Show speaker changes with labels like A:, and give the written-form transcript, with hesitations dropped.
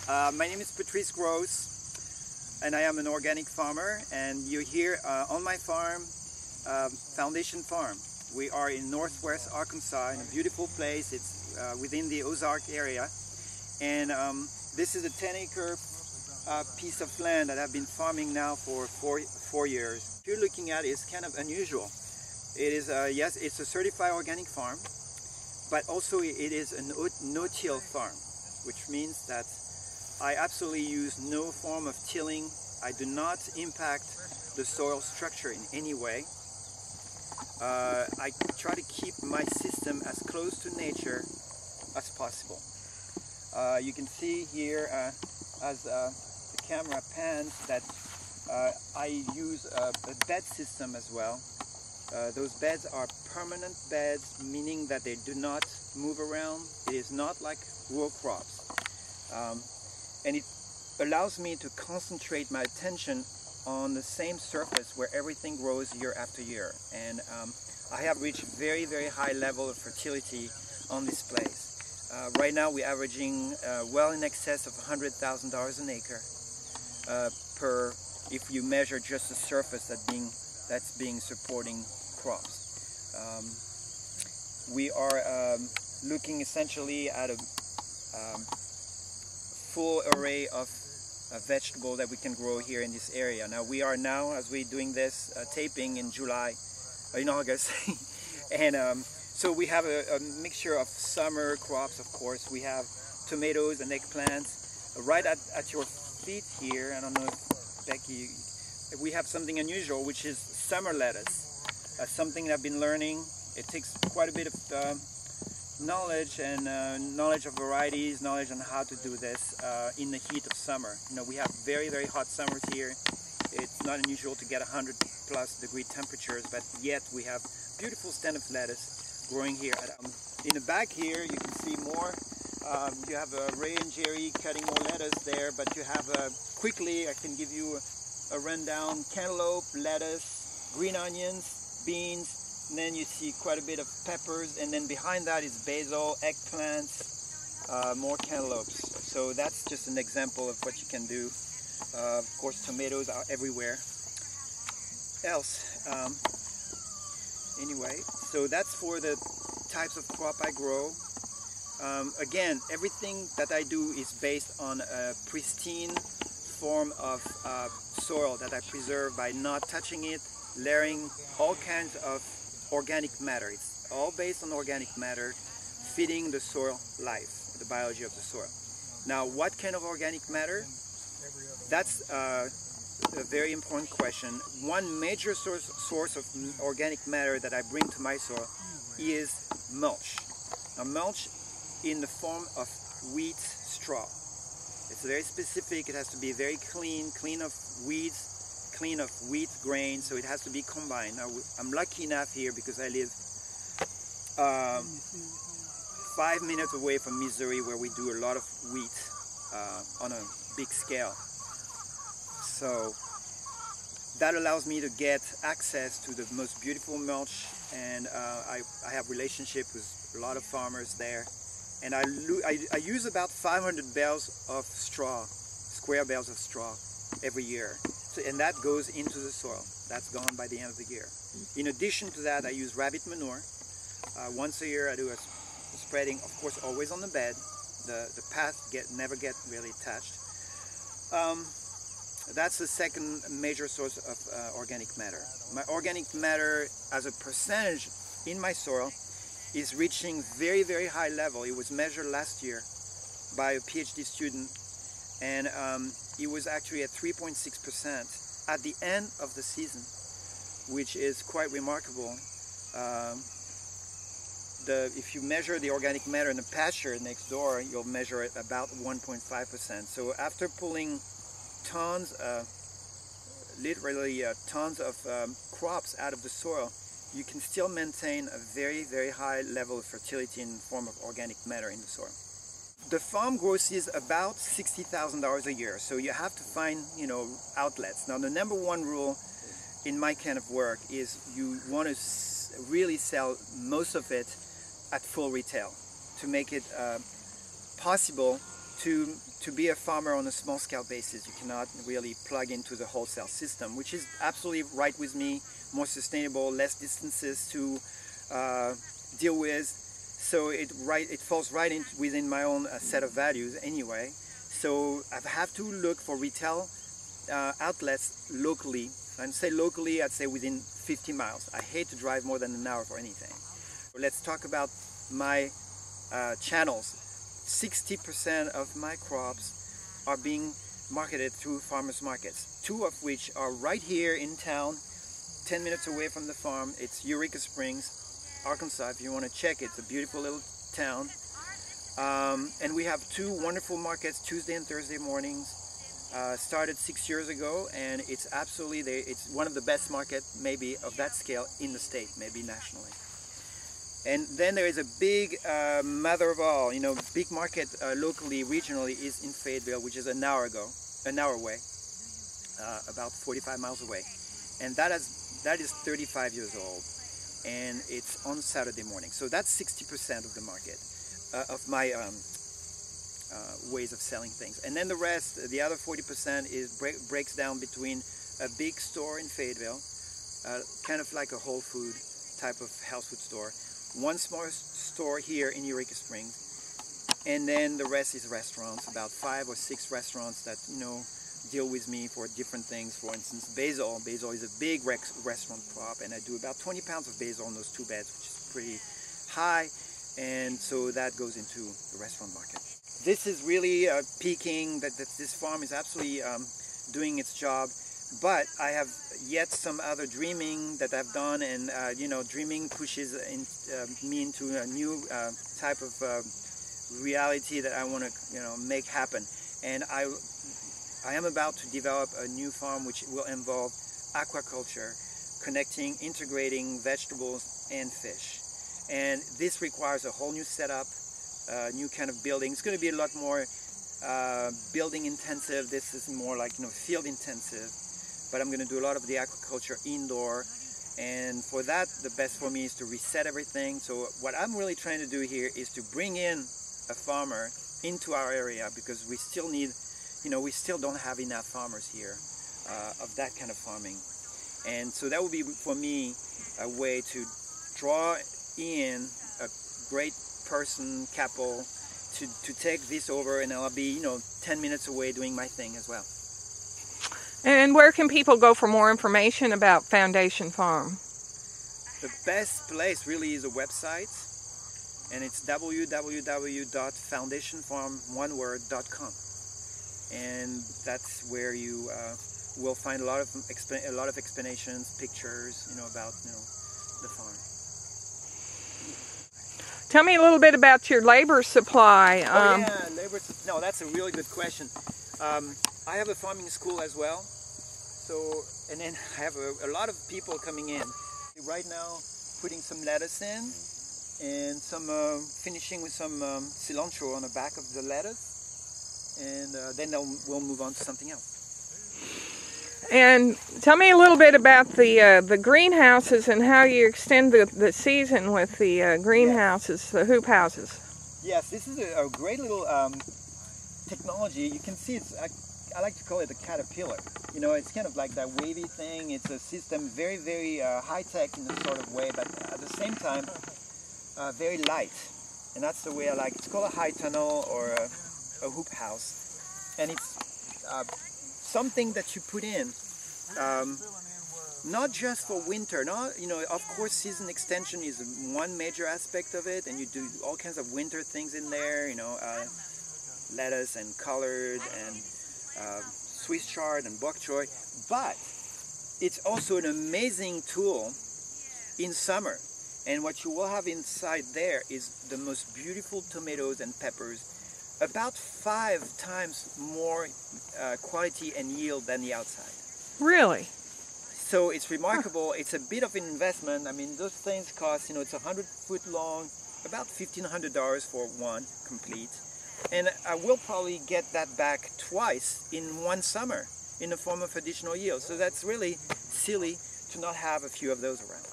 A: My name is Patrice Gross, and I am an organic farmer. And you're here on my farm, Foundation Farm. We are in northwest Arkansas, in a beautiful place. It's within the Ozark area, and this is a 10-acre piece of land that I've been farming now for four years. What you're looking at is kind of unusual. It is yes, it's a certified organic farm, but also it is a no-till farm, which means that I absolutely use no form of tilling. I do not impact the soil structure in any way. I try to keep my system as close to nature as possible. You can see here as the camera pans that I use a bed system as well. Those beds are permanent beds, meaning that they do not move around. It is not like row crops. And it allows me to concentrate my attention on the same surface where everything grows year after year. And I have reached very, very high level of fertility on this place. Right now we're averaging well in excess of $100,000 an acre if you measure just the surface that's being supporting crops. We are looking essentially at a full array of vegetable that we can grow here in this area. Now we are as we're doing this taping in August, and so we have a mixture of summer crops. Of course, we have tomatoes and eggplants. Right at your feet here, I don't know if Becky, we have something unusual, which is summer lettuce. Something that I've been learning. It takes quite a bit of knowledge and knowledge of varieties, knowledge on how to do this in the heat of summer. You know, we have very, very hot summers here. It's not unusual to get 100+ degree temperatures, but yet we have beautiful stem of lettuce growing here. In the back here, you can see more. You have Ray and Jerry cutting more lettuce there, but you have quickly, I can give you a rundown: cantaloupe, lettuce, green onions, beans. And then you see quite a bit of peppers, and then behind that is basil, eggplants, more cantaloupes. So that's just an example of what you can do. Of course, tomatoes are everywhere else. Anyway, so that's for the types of crop I grow. Again, everything that I do is based on a pristine form of soil that I preserve by not touching it, layering all kinds of organic matter. It's all based on organic matter, feeding the soil life, the biology of the soil. Now, what kind of organic matter? That's a very important question. One major source of organic matter that I bring to my soil is mulch. Now, mulch in the form of wheat straw. It's very specific. It has to be very clean of weeds, clean of wheat grain, so it has to be combined. Now, I'm lucky enough here because I live 5 minutes away from Missouri, where we do a lot of wheat on a big scale. So that allows me to get access to the most beautiful mulch, and I have relationship with a lot of farmers there. And I use about 500 bales of straw, square bales of straw every year. And that goes into the soil. That's gone by the end of the year. In addition to that, I use rabbit manure. Once a year I do a spreading, of course always on the bed. The path never get really touched. That's the second major source of organic matter. My organic matter as a percentage in my soil is reaching very, very high level. It was measured last year by a PhD student, and it was actually at 3.6% at the end of the season, which is quite remarkable. If you measure the organic matter in the pasture next door, you'll measure it about 1.5%. So after pulling tons, literally tons of crops out of the soil, you can still maintain a very, very high level of fertility in the form of organic matter in the soil. The farm grosses about $60,000 a year, so you have to find, outlets. Now, the number one rule in my kind of work is you want to really sell most of it at full retail to make it possible to be a farmer on a small scale basis, you cannot really plug into the wholesale system, which is absolutely right with me. More sustainable, less distances to deal with, so it falls right in within my own set of values anyway. So I have to look for retail outlets locally. And say locally, I'd say within 50 miles. I hate to drive more than an hour for anything. Let's talk about my channels. 60% of my crops are being marketed through farmers markets, 2 of which are right here in town, 10 minutes away from the farm. It's Eureka Springs, Arkansas. If you want to check it, it's a beautiful little town. And we have 2 wonderful markets, Tuesday and Thursday mornings. Started 6 years ago, and it's absolutely it's one of the best markets maybe of that scale in the state, maybe nationally. And then there is a big mother of all, big market locally, regionally, is in Fayetteville, which is an hour away, about 45 miles away. And that is 35 years old, and it's on Saturday morning. So that's 60% of the market of my ways of selling things. And then the rest, the other 40%, breaks down between a big store in Fayetteville, kind of like a Whole Food type of health food store, one small store here in Eureka Springs, and then the rest is restaurants, about 5 or 6 restaurants that deal with me for different things. For instance, basil. Basil is a big restaurant crop, and I do about 20 pounds of basil on those 2 beds, which is pretty high, and so that goes into the restaurant market. This is really peaking, that this farm is absolutely doing its job, but I have yet some other dreaming that I've done, and dreaming pushes me into a new type of reality that I want to make happen. And I am about to develop a new farm which will involve aquaculture, integrating vegetables and fish. And this requires a whole new setup, new kind of building. It's going to be a lot more building intensive. This is more like field intensive, but I'm going to do a lot of the aquaculture indoor, and for that the best for me is to reset everything. So what I'm really trying to do here is to bring in a farmer into our area, because we still need, we still don't have enough farmers here of that kind of farming. And so that would be for me a way to draw in a great couple to take this over, and I'll be 10 minutes away doing my thing as well.
B: And where can people go for more information about Foundation Farm?
A: The best place really is a website, and it's www.foundationfarm.com, and that's where you will find a lot of explanations, pictures, about the farm.
B: Tell me a little bit about your labor supply.
A: No, that's a really good question. I have a farming school as well, and then I have a lot of people coming in. Right now, putting some lettuce in, and some finishing with some cilantro on the back of the lettuce, and then we'll move on to something else.
B: And tell me a little bit about the greenhouses and how you extend the season with the greenhouses, the hoop houses.
A: Yes, this is a great little technology. You can see I like to call it a caterpillar. It's kind of like that wavy thing. It's a system, very, very high-tech in a sort of way, but at the same time, very light. And that's the way I like it. It's called a high tunnel or a hoop house. And it's something that you put in, not just for winter. Of course, season extension is one major aspect of it, and you do all kinds of winter things in there, lettuce and collard and Swiss chard and bok choy, but it's also an amazing tool in summer. And what you will have inside there is the most beautiful tomatoes and peppers, about 5 times more quality and yield than the outside.
B: Really?
A: So it's remarkable. It's a bit of an investment. I mean, those things cost, it's 100 foot long, about $1,500 for one complete. And I will probably get that back twice in one summer in the form of additional yield. So that's really silly to not have a few of those around.